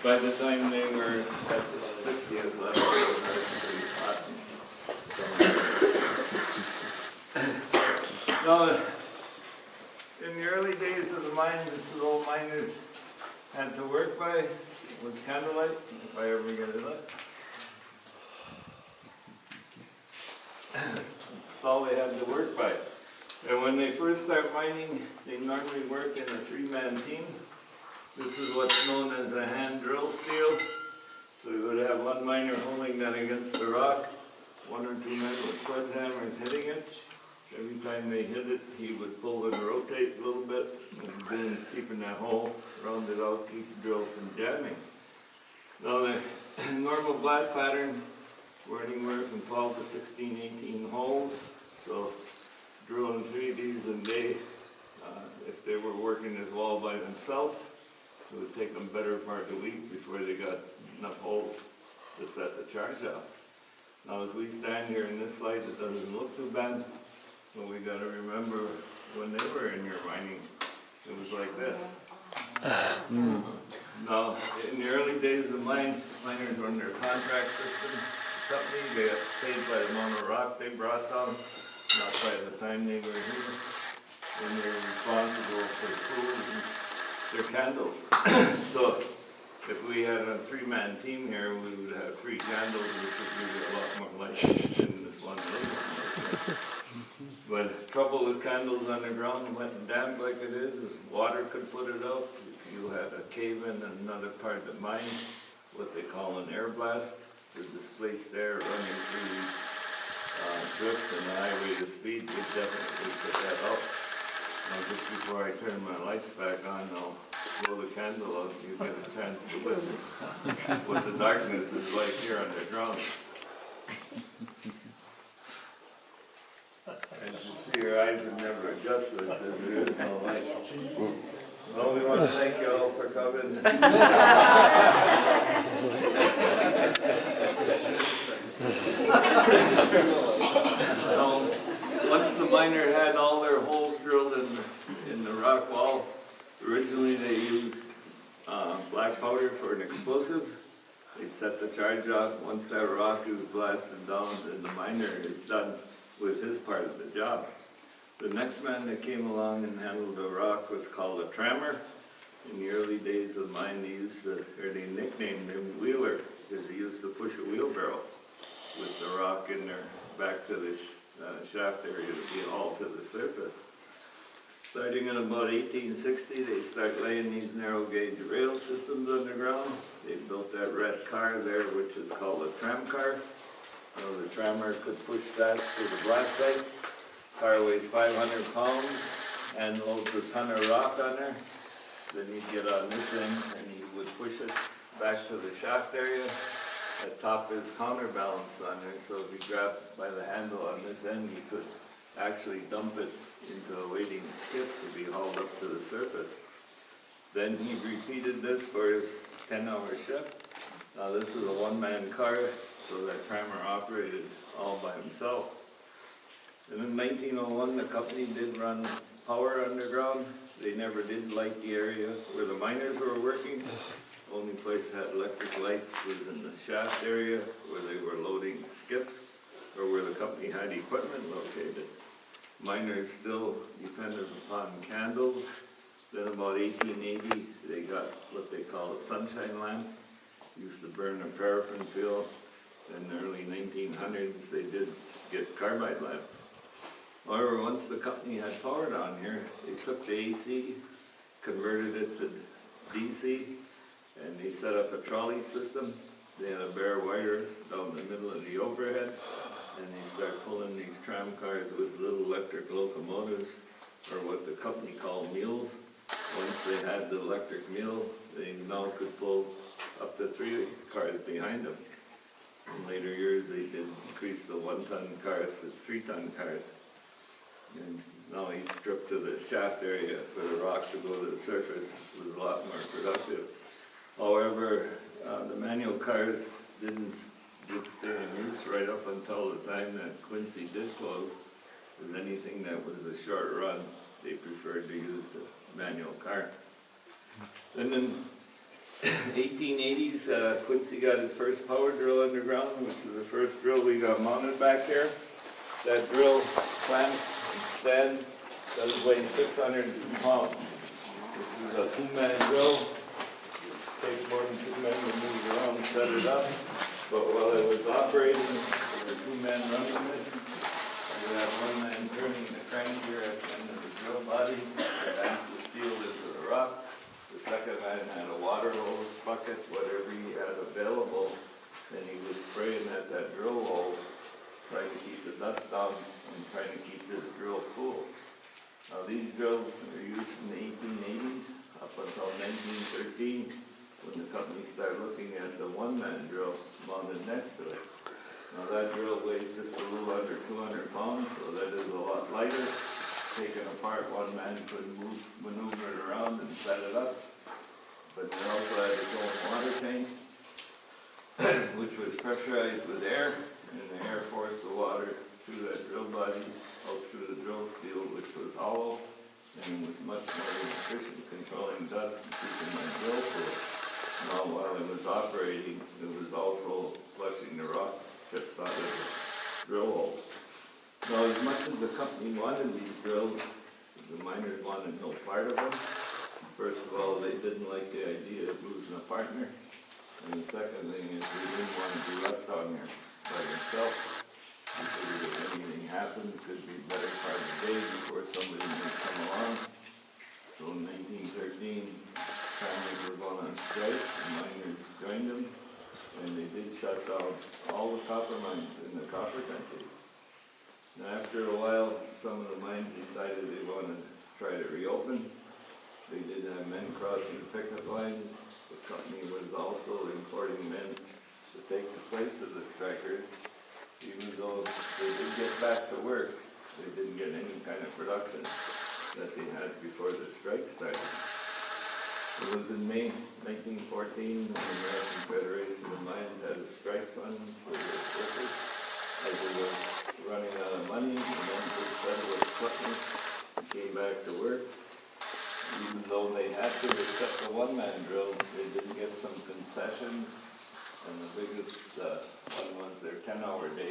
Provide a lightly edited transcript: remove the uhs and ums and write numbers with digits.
By the time they were at the 60th level, they were pretty hot. Now, in the early days of the mine, this is all miners had to work by was candlelight, if I ever get it up. That's all they had to work by. And when they first start mining, they normally work in a three-man team. This is what's known as a hand drill steel. So we would have one miner holding that against the rock, one or two men with sledgehammers hitting it. Every time they hit it, he would pull and rotate a little bit, and the boom's keeping that hole rounded out, keep the drill from jamming. Now the normal blast pattern were anywhere from 12 to 16, 18 holes. So drilling 3 of these a day, if they were working this wall by themselves, it would take them better part of the week before they got enough holes to set the charge off. Now as we stand here in this light, it doesn't look too bad, but we got to remember when they were in here mining, it was like this. Now in the early days of miners were under a contract system. The company, they got paid by the amount of rock they brought down, not by the time they were here. And they were responsible for food and their candles. So if we had a three-man team here, we would have 3 candles, which would give you a lot more light than this one little one. But trouble with candles underground, wet and damp like it is water could put it out. If you had a cave in another part of the mine, what they call an air blast, the displaced air running through drift and the highway to speed would definitely put that out. Now just before I turn my lights back on, I'll blow the candle out so you get a chance to witness what the darkness is like here underground. As you see, your eyes have never adjusted because there is no light. Well, we want to thank you all for coming. Once the miner had all their holes drilled in the rock wall, originally they used black powder for an explosive. They'd set the charge off. Once that rock is blasted down, then the miner is done with his part of the job. The next man that came along and handled the rock was called a trammer. In the early days of mine, they nicknamed him Wheeler because he used to push a wheelbarrow with the rock in there back to the shaft area to be hauled to the surface. Starting in about 1860, they start laying these narrow gauge rail systems underground. They built that red car there, which is called a tram car. So the trammer could push that to the blast site. Car weighs 500 pounds and loads a ton of rock on there. Then he'd get on this end and he would push it back to the shaft area. At top is counterbalance on there, so if he grabbed by the handle on this end, he could actually dump it into a waiting skiff to be hauled up to the surface. Then he repeated this for his 10-hour shift. Now this is a one-man car, so that trammer operated all by himself. And in 1901, the company did run power underground. They never did light the area where the miners were working. The only place that had electric lights was in the shaft area where they were loading skips or where the company had equipment located. Miners still depended upon candles. Then about 1880, they got what they call a sunshine lamp. Used to burn a paraffin fuel. In the early 1900s, they did get carbide lamps. However, once the company had power down here, they took the AC, converted it to DC, and they set up a trolley system. They had a bare wire down the middle of the overhead, and they start pulling these tram cars with little electric locomotives, or what the company called mules. Once they had the electric mule, they now could pull up to 3 cars behind them. In later years, they did increase the 1-ton cars to 3-ton cars. And now each trip to the shaft area for the rock to go to the surface was a lot more productive. However, the manual cars did stay in use right up until the time that Quincy did close. With anything that was a short run, they preferred to use the manual car. Then in 1880s, Quincy got his first power drill underground, which is the first drill we got mounted back here. That drill clamp and stand does weigh 600 pounds. This is a 2-man drill. Takes more than 2 men to move it around and set it up. But while it was operating, there were 2 men running this. We had 1 man turning the crank here at the end of the drill body to advance the steel into the rock. The second man had a water hose, bucket, whatever he had available, and he was spraying at that drill hole, trying to keep the dust down and trying to keep this drill cool. Now these drills were used in the 1880s up until 1913, when the company started looking at the 1-man drill mounted next to it. Now that drill weighs just a little under 200 pounds, so that is a lot lighter. Taken apart, 1 man could maneuver it around and set it up. But it also had its own water tank, which was pressurized with air, and the air forced the water through that drill body, out through the drill steel, which was hollow, and was much more efficient controlling dust and keeping my drill cool. Now, while it was operating, it was also flushing the rock chips out of the drill hole. Now, as much as the company wanted these drills, the miners wanted no part of them. First of all, they didn't like the idea of losing a partner. And the second thing is they didn't want to be left on there by themselves. They figured if anything happened, it could be a better part of the day before somebody might come along. So in 1913, families were going on strike, the miners joined them, and they did shut down all the copper mines in the copper country. Now after a while, some of the mines decided they wanted to try to reopen. They did have men crossing picket lines. The company was also importing men to take the place of the strikers. Even though they did get back to work, they didn't get any kind of production that they had before the strike started. It was in May 1914 when the American Federation of Mines had a strike fund for the workers. As they were running out of money, the men just settled with equipment and came back to work. Even though they had to accept the 1-man drill, they didn't get some concessions. And the biggest one was their 10-hour day.